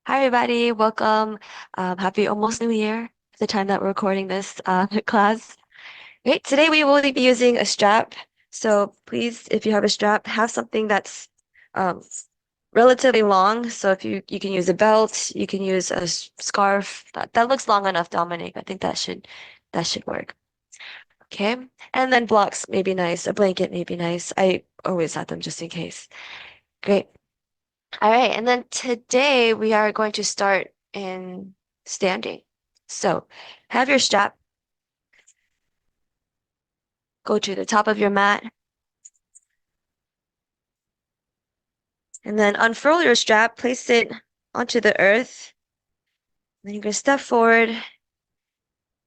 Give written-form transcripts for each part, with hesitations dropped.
Hi, everybody. Welcome. Happy almost New Year, the time that we're recording this class. Great. Today we will be using a strap. So please, if you have a strap, have something that's um, relatively long. So if you can use a belt, you can use a scarf. That looks long enough, Dominic. I think that should work. Okay. And then blocks may be nice. A blanket may be nice. I always have them just in case. Great. All right, and then today we are going to start in standing. So have your strap, go to the top of your mat, and then unfurl your strap, place it onto the earth. Then you're going to step forward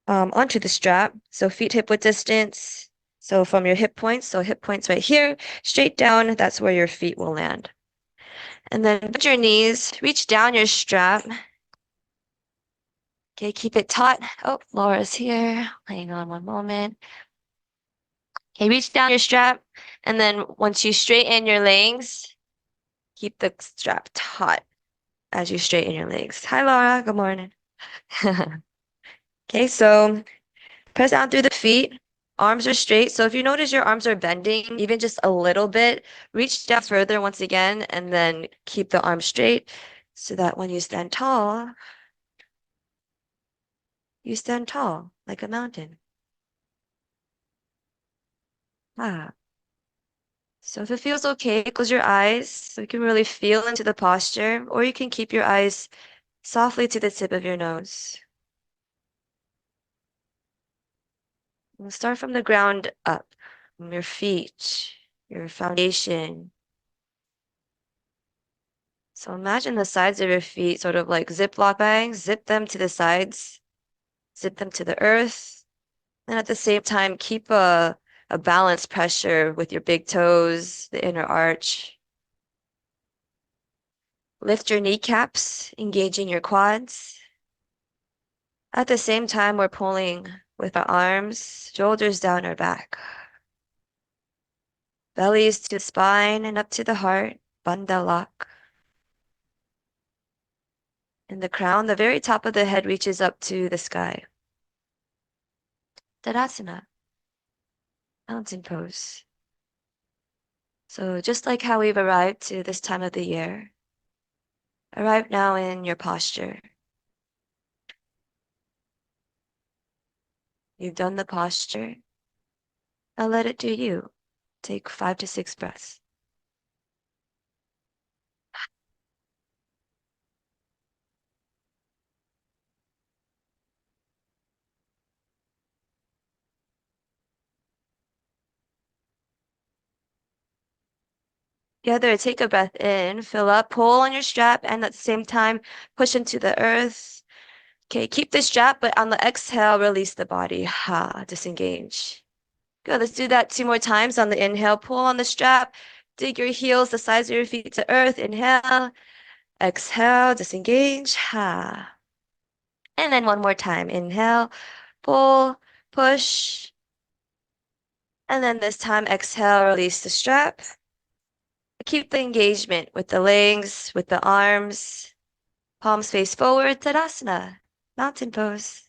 onto the strap. So feet hip width distance. So from your hip points, so hip points right here, straight down, that's where your feet will land. And then bend your knees, reach down your strap. Okay, keep it taut. Oh, Laura's here. Hang on one moment. Okay, reach down your strap, and then once you straighten your legs, keep the strap taut as you straighten your legs. Hi, Laura. Good morning. Okay, so press down through the feet. Arms are straight. So if you notice your arms are bending, even just a little bit, reach down further once again, and then keep the arms straight so that when you stand tall, you stand tall like a mountain. Ah. So if it feels okay, close your eyes so you can really feel into the posture, or you can keep your eyes softly to the tip of your nose. We'll start from the ground up, from your feet, your foundation. So imagine the sides of your feet sort of like Ziploc bags, zip them to the sides, zip them to the earth. And at the same time, keep a balanced pressure with your big toes, the inner arch. Lift your kneecaps, engaging your quads. At the same time, we're pulling with our arms, shoulders down our back. Bellies to the spine and up to the heart, Bandha lock. And the crown, the very top of the head reaches up to the sky. Tadasana, mountain pose. So just like how we've arrived to this time of the year, arrive now in your posture. You've done the posture. Now let it do you. Take 5 to 6 breaths. Together, take a breath in, fill up, pull on your strap, and at the same time, push into the earth. Okay, keep the strap, but on the exhale, release the body. Ha, disengage. Good, let's do that 2 more times. On the inhale, pull on the strap, dig your heels, the sides of your feet to earth. Inhale, exhale, disengage. Ha. And then one more time. Inhale, pull, push. And then this time, exhale, release the strap. Keep the engagement with the legs, with the arms. Palms face forward, Tadasana, mountain pose.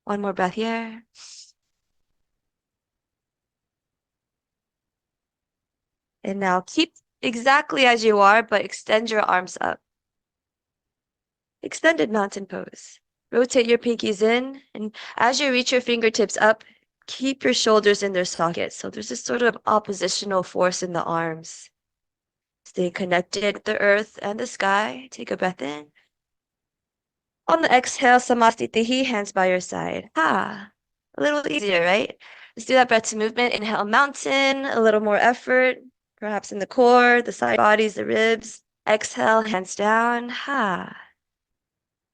One more breath here. And now keep exactly as you are, but extend your arms up. Extended mountain pose. Rotate your pinkies in, and as you reach your fingertips up, keep your shoulders in their sockets. So there's this sort of oppositional force in the arms. Stay connected with the earth and the sky. Take a breath in. On the exhale, Samastitihi, hands by your side. Ha, a little easier, right? Let's do that breath to movement. Inhale, mountain, a little more effort, perhaps in the core, the side bodies, the ribs. Exhale, hands down. Ha.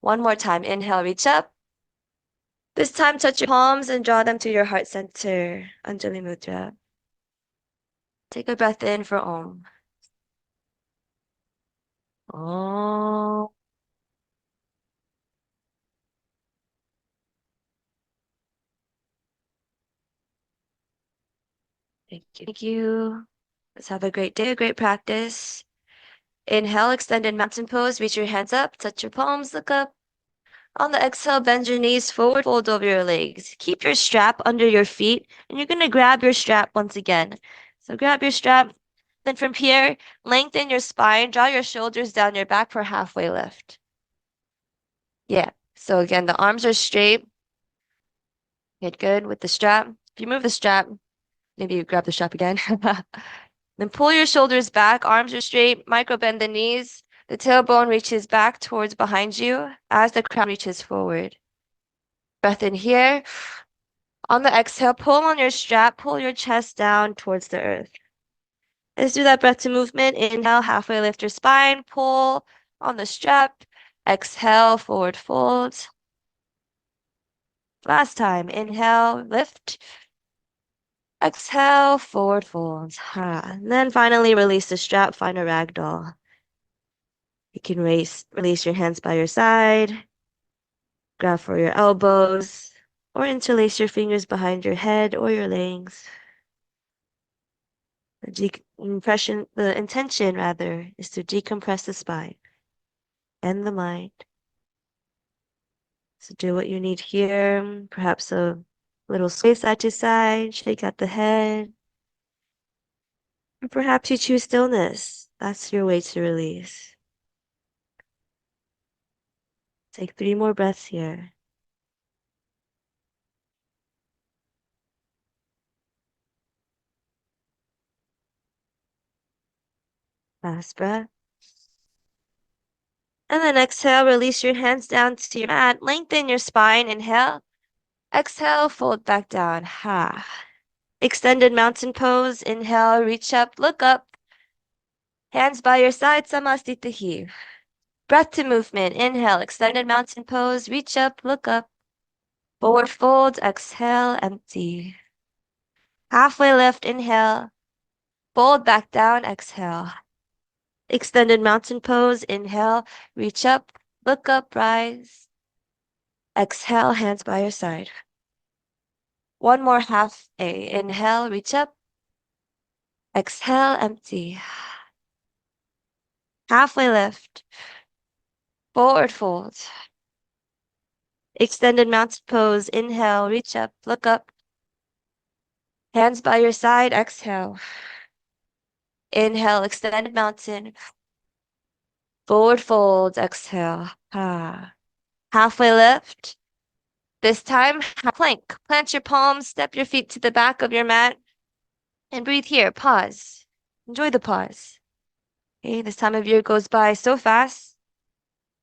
One more time. Inhale, reach up. This time, touch your palms and draw them to your heart center. Anjali Mudra. Take a breath in for Om. Om. Thank you. Thank you. Let's have a great day, a great practice. Inhale, extended mountain pose. Reach your hands up, touch your palms, look up. On the exhale, bend your knees forward, fold over your legs. Keep your strap under your feet, and you're going to grab your strap once again. So grab your strap. Then from here, lengthen your spine, draw your shoulders down your back for halfway lift. Yeah. So again, the arms are straight. Get good with the strap. If you move the strap, maybe you grab the strap again. Then pull your shoulders back, arms are straight, micro bend the knees. The tailbone reaches back towards behind you as the crown reaches forward. Breath in here. On the exhale, pull on your strap, pull your chest down towards the earth. Let's do that breath to movement. Inhale, halfway lift your spine, pull on the strap. Exhale, forward fold. Last time, inhale, lift. Exhale, forward fold. And then finally release the strap, find a ragdoll. You can release your hands by your side, grab for your elbows, or interlace your fingers behind your head or your legs. The intention rather is to decompress the spine and the mind. So do what you need here, perhaps a little sway side to side, shake out the head. Or perhaps you choose stillness. That's your way to release. Take 3 more breaths here. Last breath. And then exhale, release your hands down to your mat. Lengthen your spine. Inhale. Exhale, fold back down. Ha. Extended mountain pose. Inhale, reach up, look up. Hands by your side, Samastitihi. Breath to movement. Inhale, extended mountain pose. Reach up, look up. Forward fold. Exhale, empty. Halfway lift. Inhale. Fold back down. Exhale. Extended mountain pose. Inhale, reach up, look up, rise. Exhale, hands by your side. One more half A. Inhale, reach up. Exhale, empty. Halfway lift. Forward fold. Extended mountain pose. Inhale, reach up, look up. Hands by your side. Exhale. Inhale, extended mountain. Forward fold. Exhale. Halfway lift. This time, plank. Plant your palms, step your feet to the back of your mat, and breathe here. Pause. Enjoy the pause. Okay, this time of year goes by so fast.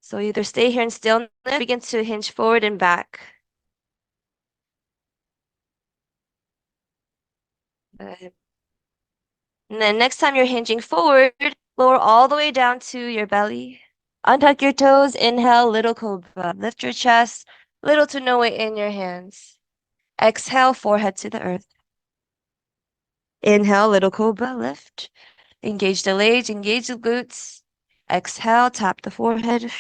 So either stay here in stillness, begin to hinge forward and back. Good. And then next time you're hinging forward, lower all the way down to your belly. Untuck your toes. Inhale, little cobra. Lift your chest, little to no weight in your hands. Exhale, forehead to the earth. Inhale, little cobra, lift. Engage the legs, engage the glutes. Exhale, tap the forehead.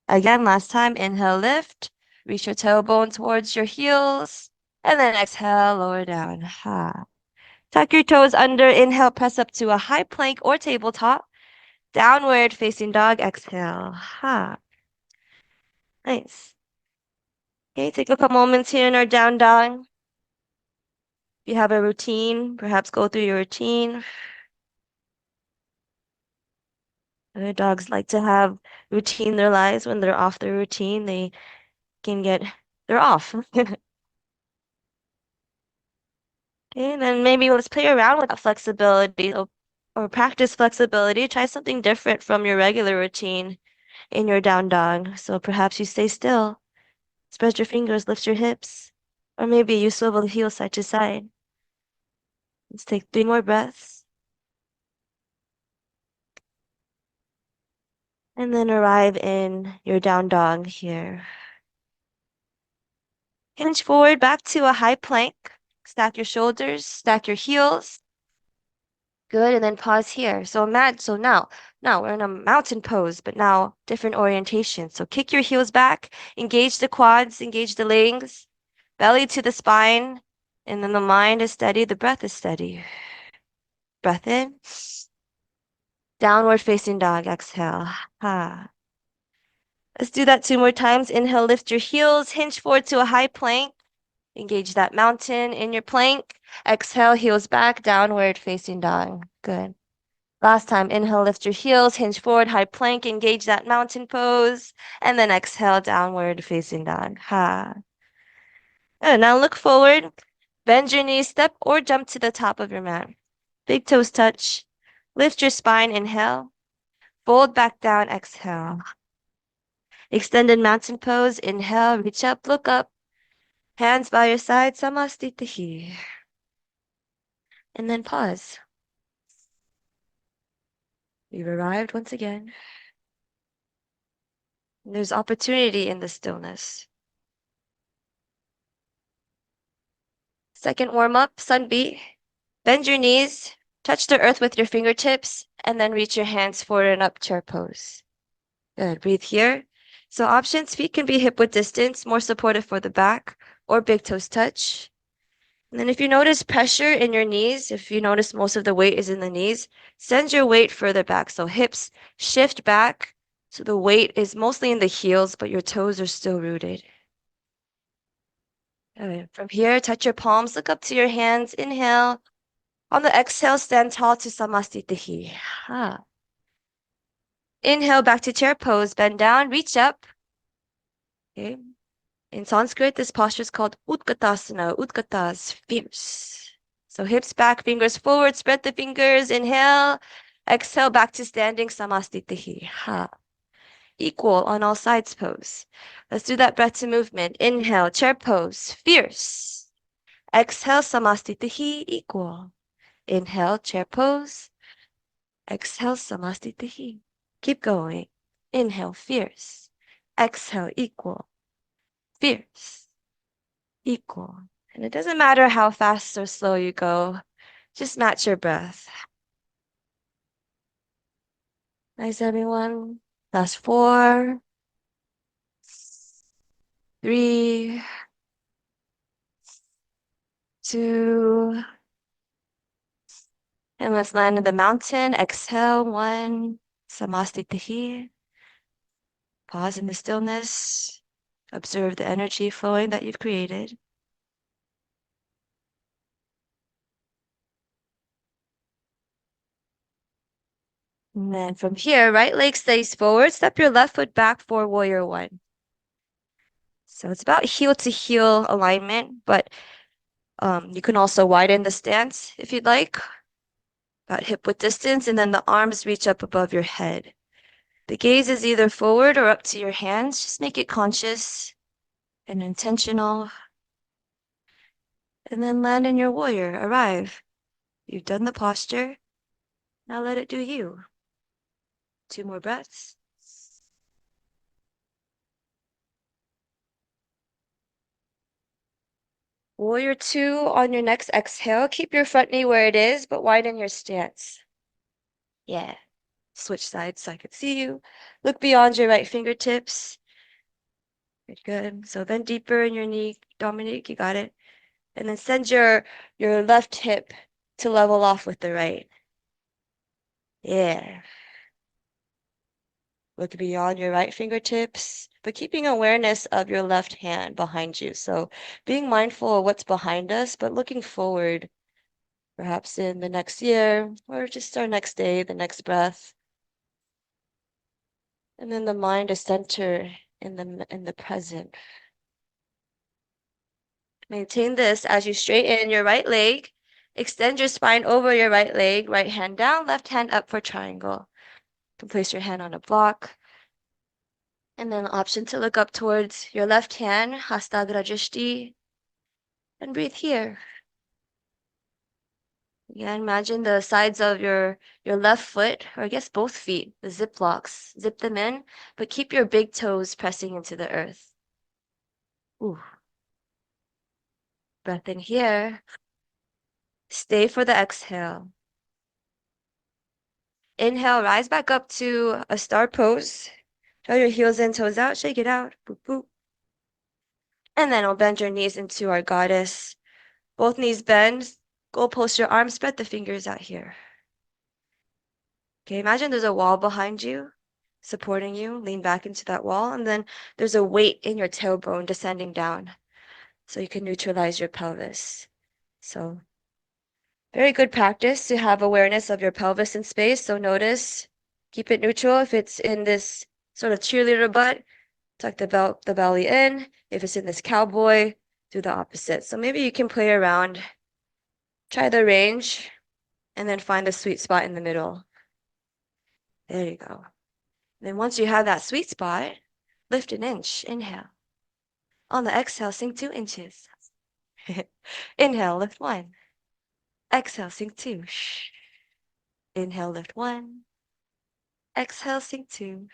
Again, last time, inhale, lift. Reach your tailbone towards your heels. And then exhale, lower down. Tuck your toes under. Inhale, press up to a high plank or tabletop. Downward facing dog. Exhale. Nice. Okay, take a couple moments here in our down dog. If you have a routine, perhaps go through your routine. Other dogs like to have routine in their lives. When they're off their routine, they're off. Okay, and then maybe let's play around with that flexibility or practice flexibility. Try something different from your regular routine in your down dog. So perhaps you stay still, spread your fingers, lift your hips, or maybe you swivel the heels side to side. Let's take 3 more breaths. And then arrive in your down dog here. Hinge forward back to a high plank. Stack your shoulders, stack your heels. Good, and then pause here. So now we're in a mountain pose, but now different orientation. So kick your heels back, engage the quads, engage the legs, belly to the spine, and then the mind is steady, the breath is steady. Breath in, Downward facing dog, exhale. Ha. Let's do that 2 more times. Inhale, lift your heels, hinge forward to a high plank. Engage that mountain in your plank. Exhale, heels back, downward facing dog. Good. Last time, inhale, lift your heels, hinge forward, high plank, engage that mountain pose, and then exhale, downward facing dog. Ha. Good. Now look forward, bend your knees, step or jump to the top of your mat. Big toes touch. Lift your spine, inhale. Fold back down, exhale. Extended mountain pose, inhale, reach up, look up. Hands by your side, samastitihi. And then pause. You've arrived once again. There's opportunity in the stillness. Second warm up, sun beat. Bend your knees, touch the earth with your fingertips, and then reach your hands forward and up, chair pose. Good, breathe here. So options, feet can be hip width distance, more supportive for the back, or big toes touch. And then if you notice pressure in your knees, if you notice most of the weight is in the knees, send your weight further back. So hips shift back. So the weight is mostly in the heels, but your toes are still rooted. Okay. From here, touch your palms, look up to your hands, inhale. On the exhale, stand tall to samastitihi. Ah. Inhale back to chair pose, bend down, reach up. Okay. In Sanskrit, this posture is called Utkatasana. Utkata is fierce. So hips back, fingers forward, spread the fingers, inhale. Exhale back to standing samastitihi. Ha. Equal on all sides pose. Let's do that breath to movement. Inhale, chair pose, fierce. Exhale, samastitihi, equal. Inhale, chair pose. Exhale, samastitihi. Keep going. Inhale, fierce. Exhale, equal. Fierce. Equal. And it doesn't matter how fast or slow you go, just match your breath. Nice, everyone. Last 4, 3, 2, and let's land in the mountain. Exhale, 1, samastitihi. Pause in the stillness. Observe the energy flowing that you've created. And then from here, right leg stays forward. Step your left foot back for warrior 1. So it's about heel to heel alignment, but you can also widen the stance if you'd like. About hip width distance, and then the arms reach up above your head. The gaze is either forward or up to your hands. Just make it conscious and intentional. And then land in your warrior. Arrive. You've done the posture. Now let it do you. 2 more breaths. Warrior 2 on your next exhale. Keep your front knee where it is, but widen your stance. Yeah. Switch sides so I could see you. Look beyond your right fingertips. Good, good. So bend deeper in your knee. Dominique, you got it. And then send your left hip to level off with the right. Yeah. Look beyond your right fingertips, but keeping awareness of your left hand behind you. So being mindful of what's behind us, but looking forward, perhaps in the next year, or just our next day, the next breath. And then the mind is centered in the present. Maintain this as you straighten your right leg. Extend your spine over your right leg, right hand down, left hand up for triangle. You can place your hand on a block. And then the option to look up towards your left hand, hasta drishti, and breathe here. Again, imagine the sides of your left foot, or I guess both feet, the zip locks. Zip them in, but keep your big toes pressing into the earth. Ooh. Breath in here. Stay for the exhale. Inhale, rise back up to a star pose. Draw your heels in, toes out, shake it out. Boop, boop. And then we'll bend your knees into our goddess. Both knees bend. Go post your arms, spread the fingers out here. Okay, imagine there's a wall behind you, supporting you. Lean back into that wall, and then there's a weight in your tailbone descending down, so you can neutralize your pelvis. So very good practice to have awareness of your pelvis in space. So notice, keep it neutral. If it's in this sort of cheerleader butt, tuck the belly in. If it's in this cowboy, do the opposite. So maybe you can play around, try the range, and then find the sweet spot in the middle. There you go. Then once you have that sweet spot, lift an inch. Inhale. On the exhale, sink 2 inches. Inhale, lift 1. Exhale, sink 2. Inhale, lift 1. Exhale, sink 2.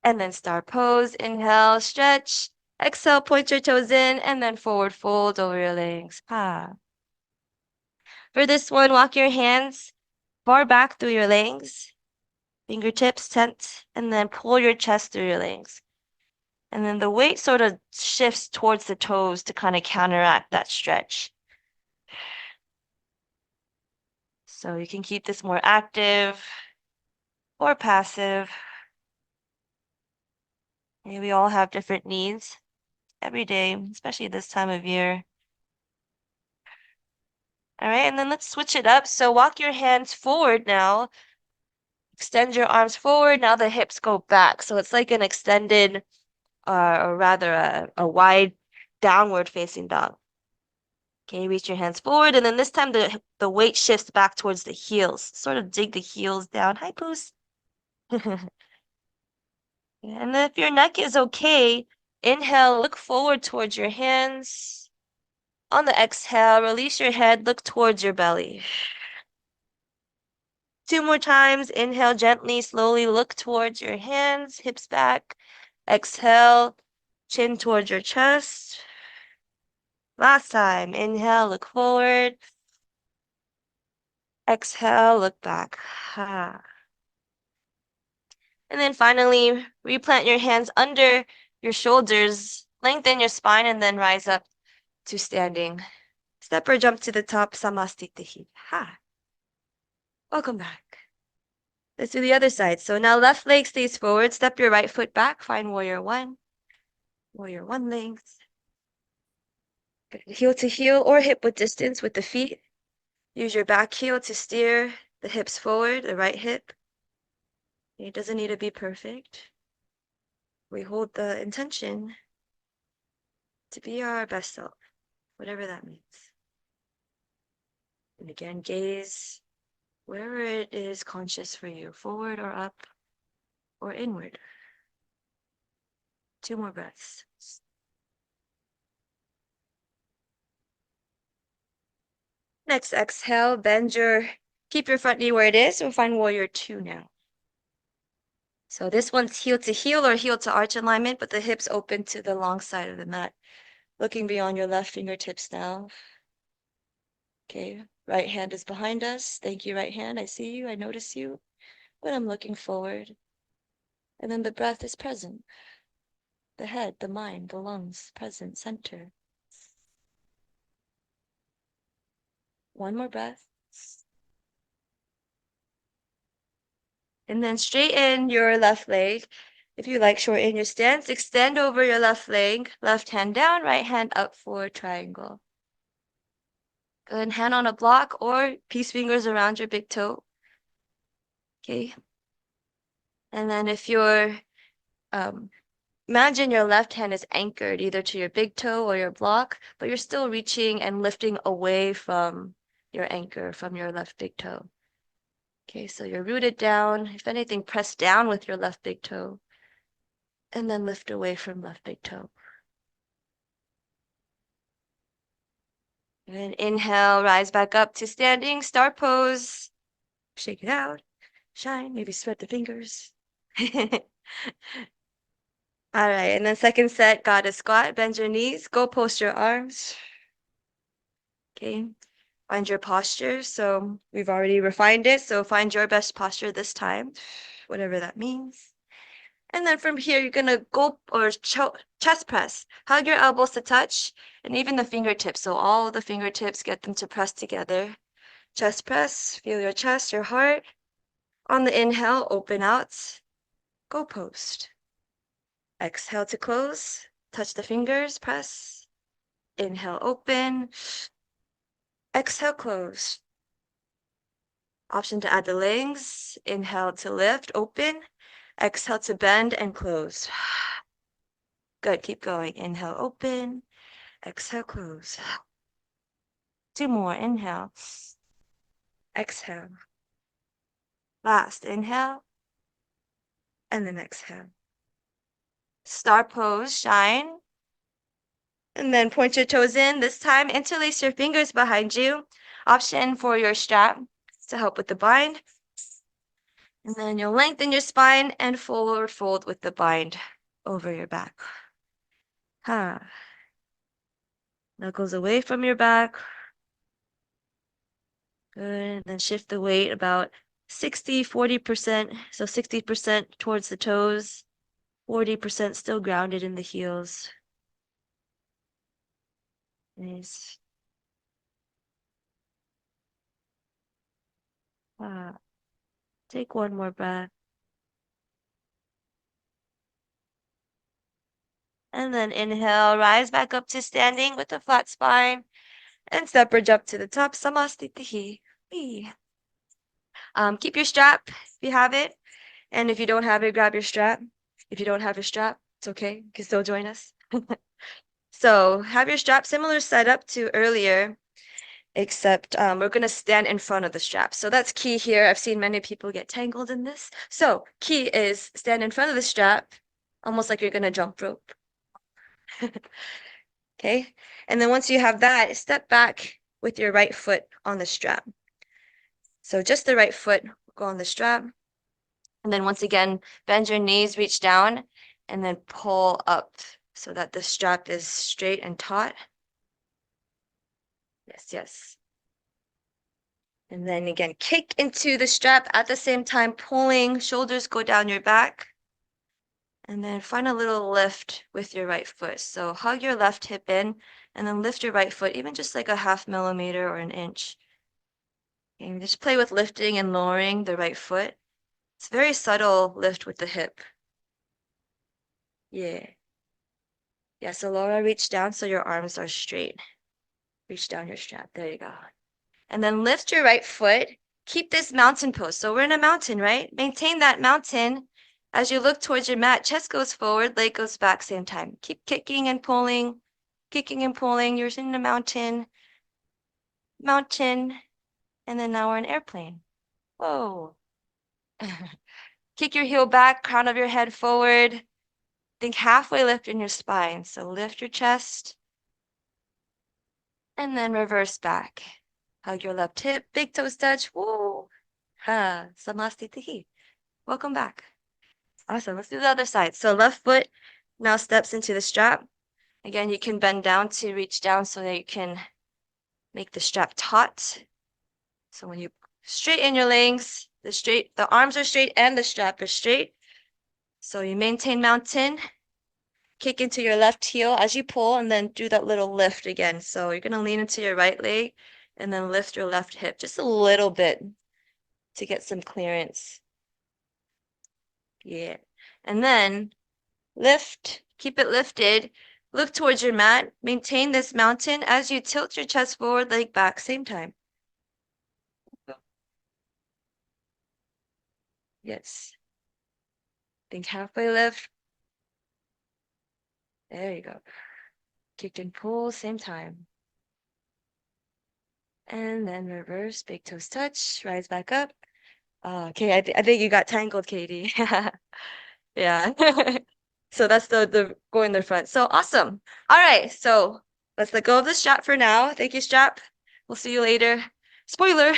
And then star pose. Inhale, stretch. Exhale, point your toes in, and then forward fold over your legs. For this one, walk your hands far back through your legs, fingertips tent, and then pull your chest through your legs. And then the weight sort of shifts towards the toes to kind of counteract that stretch. So you can keep this more active or passive. Maybe we all have different needs every day, especially this time of year. All right, and then let's switch it up. So walk your hands forward now. Extend your arms forward. Now the hips go back. So it's like an extended, or rather a wide downward facing dog. Okay, reach your hands forward, and then this time the weight shifts back towards the heels. Sort of dig the heels down. Hi, Poos. And then if your neck is okay, inhale, look forward towards your hands. On the exhale, release your head, look towards your belly. 2 more times. Inhale, gently, slowly look towards your hands, hips back. Exhale, chin towards your chest. Last time. Inhale, look forward. Exhale, look back. And then finally, replant your hands under your shoulders, lengthen your spine, and then rise up to standing. Step or jump to the top, Samastitihi. Welcome back. Let's do the other side. So now left leg stays forward. Step your right foot back. Find warrior 1. Warrior 1 length. Good. Heel to heel or hip width distance with the feet. Use your back heel to steer the hips forward, the right hip. It doesn't need to be perfect. We hold the intention to be our best self, whatever that means. And again, gaze wherever it is conscious for you, forward or up or inward. 2 more breaths. Next exhale, keep your front knee where it is. We'll find warrior 2 now. So this one's heel to heel or heel to arch alignment, but the hips open to the long side of the mat. Looking beyond your left fingertips now. Okay, right hand is behind us. Thank you, right hand. I see you, I notice you, but I'm looking forward. And then the breath is present. The head, the mind, the lungs, present, center. 1 more breath. And then straighten your left leg. If you like, shorten your stance. Extend over your left leg. Left hand down, right hand up for triangle. Good. Hand on a block or peace fingers around your big toe. Okay. And then if you're, imagine your left hand is anchored either to your big toe or your block, but you're still reaching and lifting away from your anchor, from your left big toe. Okay, so you're rooted down. If anything, press down with your left big toe. And then lift away from left big toe. And then inhale, rise back up to standing, star pose. Shake it out, shine, maybe spread the fingers. All right, and then second set, goddess squat, bend your knees, go post your arms. Okay, find your posture. So we've already refined it, so find your best posture this time, whatever that means. And then from here, you're gonna go or chest press. Hug your elbows to touch, and even the fingertips. So all the fingertips, get them to press together. Chest press, feel your chest, your heart. On the inhale, open out, go post. Exhale to close, touch the fingers, press. Inhale, open. Exhale, close. Option to add the legs. Inhale to lift, open. Exhale to bend and close. Good, keep going. Inhale, open. Exhale, close. 2 more, inhale. Exhale. Last, inhale. And then exhale. Star pose, shine. And then point your toes in. This time, interlace your fingers behind you. Option for your strap to help with the bind. And then you'll lengthen your spine and forward fold with the bind over your back. Knuckles away from your back. Good. Then shift the weight about 40%. So 60% towards the toes, 40% still grounded in the heels. Nice. Take one more breath. And then inhale, rise back up to standing with a flat spine. And step bridge up to the top, Samastitihi. Keep your strap if you have it. And if you don't have it, grab your strap. If you don't have your strap, it's okay. You can still join us. So have your strap similar setup to earlier, except we're going to stand in front of the strap. So that's key here. I've seen many people get tangled in this. So key is stand in front of the strap, almost like you're going to jump rope. Okay. And then once you have that, step back with your right foot on the strap. So just the right foot will go on the strap. And then once again, bend your knees, reach down, and then pull up so that the strap is straight and taut. Yes, yes. And then again, kick into the strap at the same time, pulling, shoulders go down your back. And then find a little lift with your right foot. So hug your left hip in and then lift your right foot, even just like a 0.5 millimeter or an inch. And just play with lifting and lowering the right foot. It's a very subtle lift with the hip. Yeah. Yeah, so Laura, reach down so your arms are straight. Reach down your strap. There you go. And then lift your right foot. Keep this mountain pose. So we're in a mountain, right? Maintain that mountain as you look towards your mat. Chest goes forward, leg goes back, same time. Keep kicking and pulling, kicking and pulling. You're in the mountain, mountain, and then now we're in airplane. Whoa. Kick your heel back, crown of your head forward. Think halfway lift in your spine. So lift your chest and then reverse back. Hug your left hip, big toes touch. Whoa. Samastitihi. Welcome back. Awesome. Let's do the other side. So left foot now steps into the strap. Again, you can bend down to reach down so that you can make the strap taut. So when you straighten your legs, the arms are straight and the strap is straight. So you maintain mountain, kick into your left heel as you pull, and then do that little lift again. So you're going to lean into your right leg and then lift your left hip just a little bit to get some clearance. Yeah. And then lift, keep it lifted. Look towards your mat. Maintain this mountain as you tilt your chest forward, leg back, same time. Yes. Think halfway lift. There you go. Kick and pull, same time. And then reverse, big toes touch, rise back up. Okay, I think you got tangled, Katie. Yeah. So that's the go in the front. So awesome. All right, so let's let go of the strap for now. Thank you, strap. We'll see you later. Spoiler.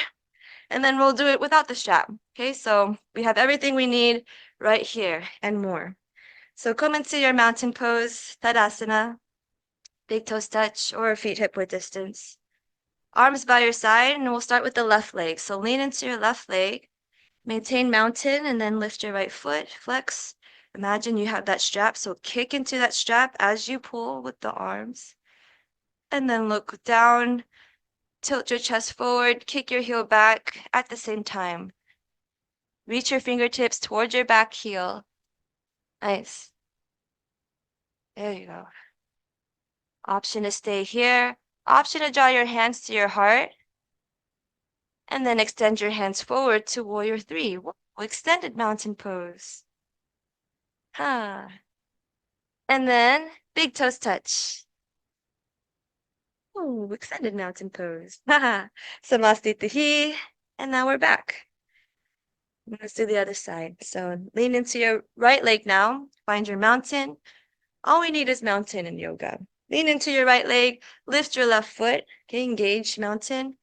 And then we'll do it without the strap. Okay, so we have everything we need right here and more. So come into your mountain pose, Tadasana, big toes touch or feet hip width distance. Arms by your side, and we'll start with the left leg. So lean into your left leg, maintain mountain, and then lift your right foot, flex. Imagine you have that strap, so kick into that strap as you pull with the arms. And then look down, tilt your chest forward, kick your heel back at the same time. Reach your fingertips towards your back heel. Nice. There you go. Option to stay here. Option to draw your hands to your heart. And then extend your hands forward to Warrior 3. Whoa, extended mountain pose. Ha. And then big toes touch. Ooh, extended mountain pose. Haha. Samastitihi. And now we're back. Let's do the other side. So lean into your right leg now. Find your mountain. All we need is mountain in yoga. Lean into your right leg. Lift your left foot. Okay, engage mountain.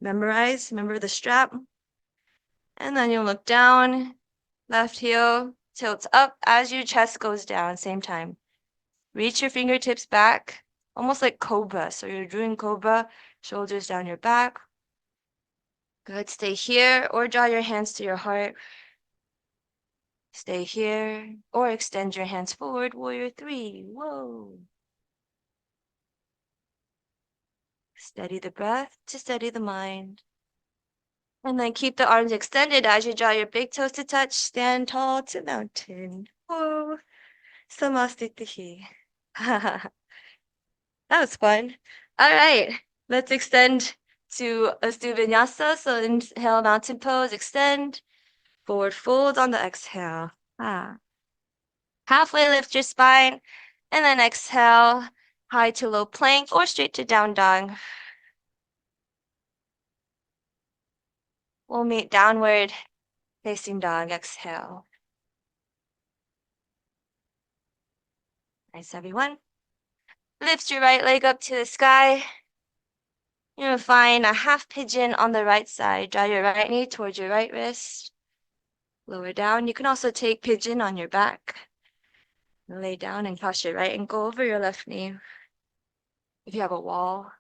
Memorize. Remember the strap. And then you'll look down. Left heel tilts up as your chest goes down. Same time. Reach your fingertips back. Almost like cobra. So you're doing cobra. Shoulders down your back. Good. Stay here or draw your hands to your heart. Stay here or extend your hands forward, Warrior 3. Whoa. Steady the breath to steady the mind. And then keep the arms extended as you draw your big toes to touch. Stand tall to mountain. Whoa. Samastitihi. That was fun. All right. Let's extend let's do vinyasa. So inhale, mountain pose, extend. Forward fold on the exhale. Halfway lift your spine, and then exhale, high to low plank or straight to down dog. We'll meet downward facing dog, exhale. Nice, everyone. Lift your right leg up to the sky. You're gonna find a half pigeon on the right side. Draw your right knee towards your right wrist. Lower down. You can also take pigeon on your back. Lay down and cross your right ankle over your left knee. If you have a wall,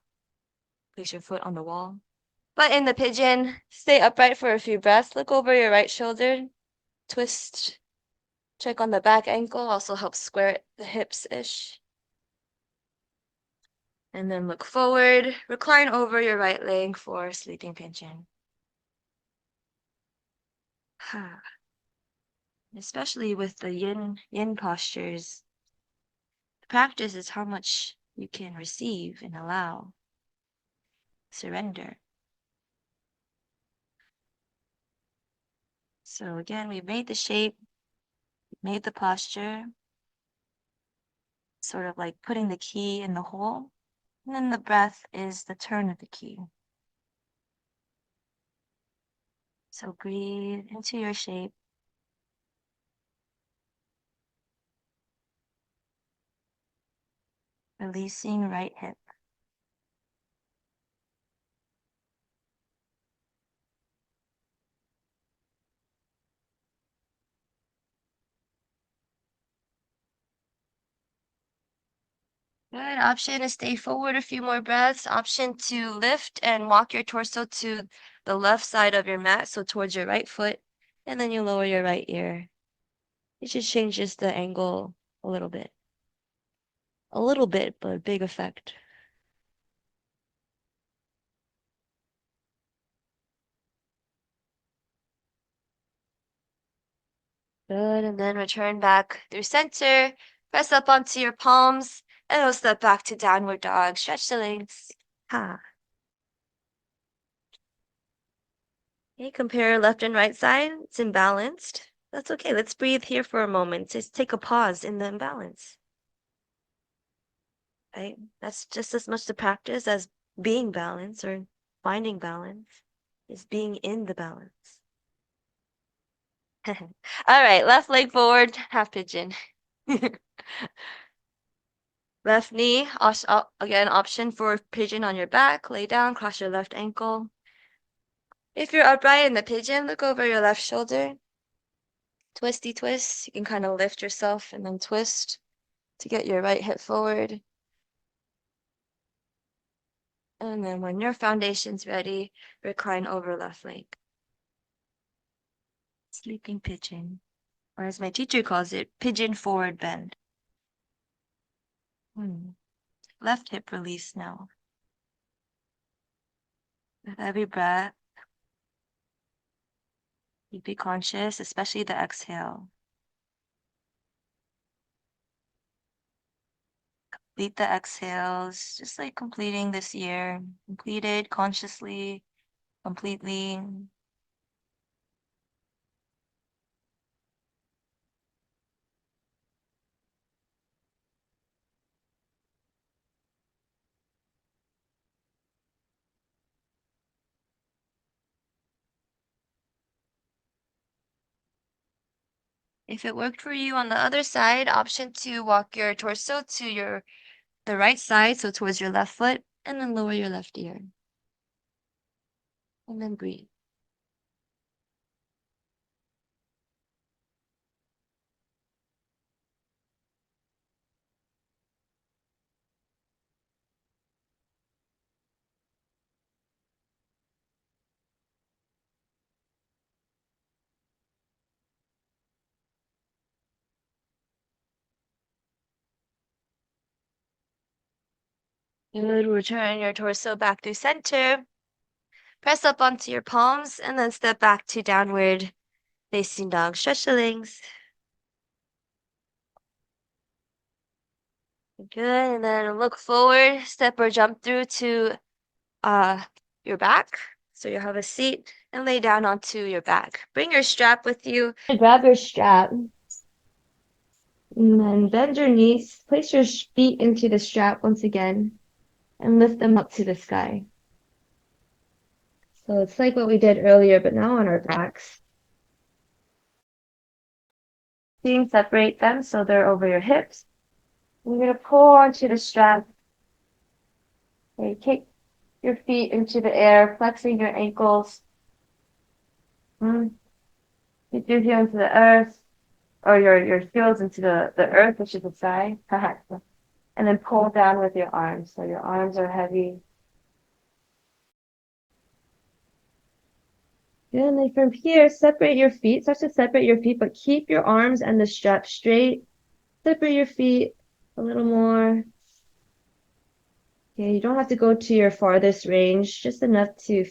place your foot on the wall. But in the pigeon, stay upright for a few breaths. Look over your right shoulder. Twist. Check on the back ankle. Also helps square the hips-ish. And then look forward. Recline over your right leg for sleeping pigeon. Especially with the yin postures, the practice is how much you can receive and allow. Surrender. So again, we've made the shape, made the posture, sort of like putting the key in the hole. And then the breath is the turn of the key. So breathe into your shape. Releasing right hip. Good. Option to stay forward a few more breaths. Option to lift and walk your torso to the left side of your mat, so towards your right foot, and then you lower your right ear. It just changes the angle a little bit. A little bit, but a big effect. Good, and then return back through center. Press up onto your palms, and we'll step back to downward dog. Stretch the legs. Ha. Okay, compare left and right side. It's imbalanced. That's okay. Let's breathe here for a moment. Just take a pause in the imbalance. Right? That's just as much the practice as being balanced or finding balance is being in the balance. All right, left leg forward, half pigeon. Left knee, again, option for pigeon on your back. Lay down, cross your left ankle. If you're upright in the pigeon, look over your left shoulder. Twisty twist. You can kind of lift yourself and then twist to get your right hip forward. And then when your foundation's ready, recline over left leg. Sleeping pigeon. Or as my teacher calls it, pigeon forward bend. Left hip release now. With every breath, Be conscious, especially the exhale. Complete the exhales, just like completing this year. Completed consciously, completely. If it worked for you on the other side, option 2, walk your torso to the right side, so towards your left foot, and then lower your left ear. And then breathe. Good. Return your torso back to center. Press up onto your palms and then step back to downward facing dog. Stretch the legs. Good. And then look forward, step or jump through to your back. So you have a seat and lay down onto your back. Bring your strap with you. Grab your strap. And then bend your knees. Place your feet into the strap once again and lift them up to the sky. So it's like what we did earlier, but now on our backs. Separate them so they're over your hips. You're going to pull onto the strap. Okay, kick your feet into the air, flexing your ankles. Get your heel into the earth, or your heels into the earth, which is the sky. And then pull down with your arms. So your arms are heavy. Good. And then from here, separate your feet. Start to separate your feet, but keep your arms and the strap straight. Separate your feet a little more. Okay, you don't have to go to your farthest range, just enough to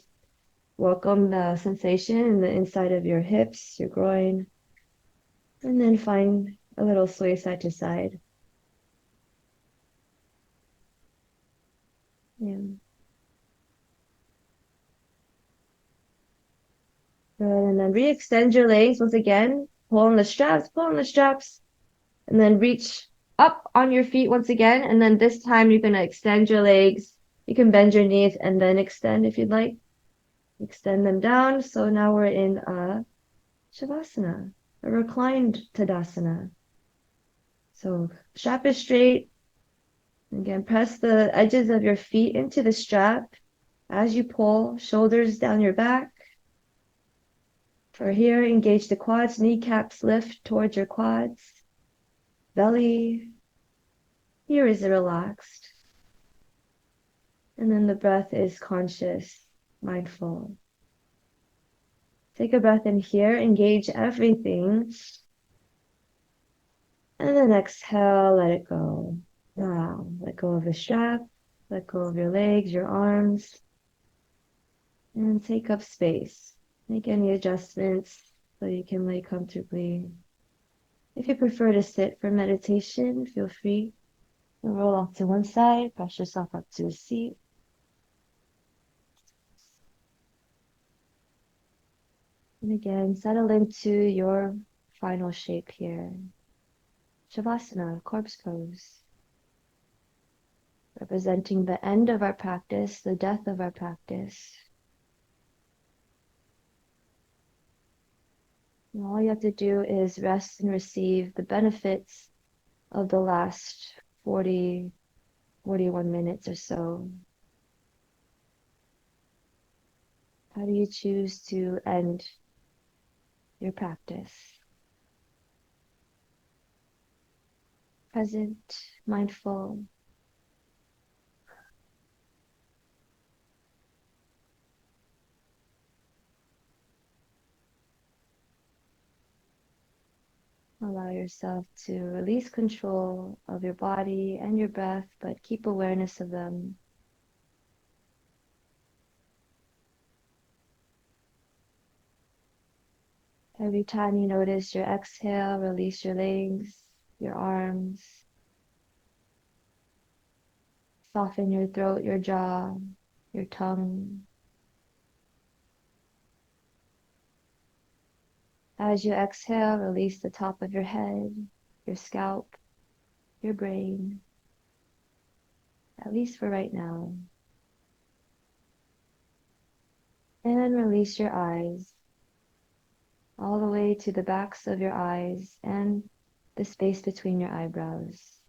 welcome the sensation in the inside of your hips, your groin, and then find a little sway side to side. Yeah. Good. And then re-extend your legs once again. Pull on the straps, and then reach up on your feet once again. And then this time you're going to extend your legs. You can bend your knees and then extend if you'd like. Extend them down. So now we're in a Shavasana, a reclined Tadasana. So strap is straight. Again, press the edges of your feet into the strap as you pull, shoulders down your back. For here, engage the quads, kneecaps lift towards your quads. Belly here is relaxed. And then the breath is conscious, mindful. Take a breath in here, engage everything. And then exhale, let it go. Wow, let go of the strap, let go of your legs, your arms, and take up space. Make any adjustments so you can lay comfortably. If you prefer to sit for meditation, feel free to roll off to one side, press yourself up to a seat. And again, settle into your final shape here. Shavasana, corpse pose. Representing the end of our practice, the death of our practice. And all you have to do is rest and receive the benefits of the last 41 minutes or so. How do you choose to end your practice? Present, mindful. Allow yourself to release control of your body and your breath, but keep awareness of them. Every time you notice your exhale, release your legs, your arms, soften your throat, your jaw, your tongue. As you exhale, release the top of your head, your scalp, your brain, at least for right now. And release your eyes all the way to the backs of your eyes and the space between your eyebrows.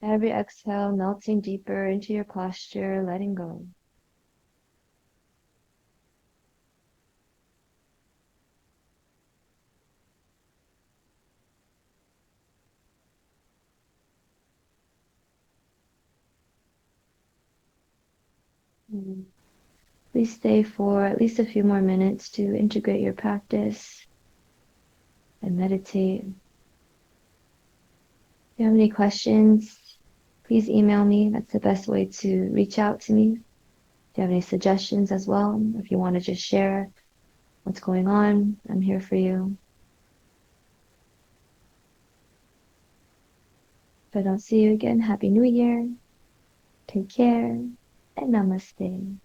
Every exhale melting deeper into your posture, letting go. Please stay for at least a few more minutes to integrate your practice and meditate. If you have any questions, please email me. That's the best way to reach out to me. If you have any suggestions as well, if you want to just share what's going on, I'm here for you. If I don't see you again, Happy New Year. Take care and namaste.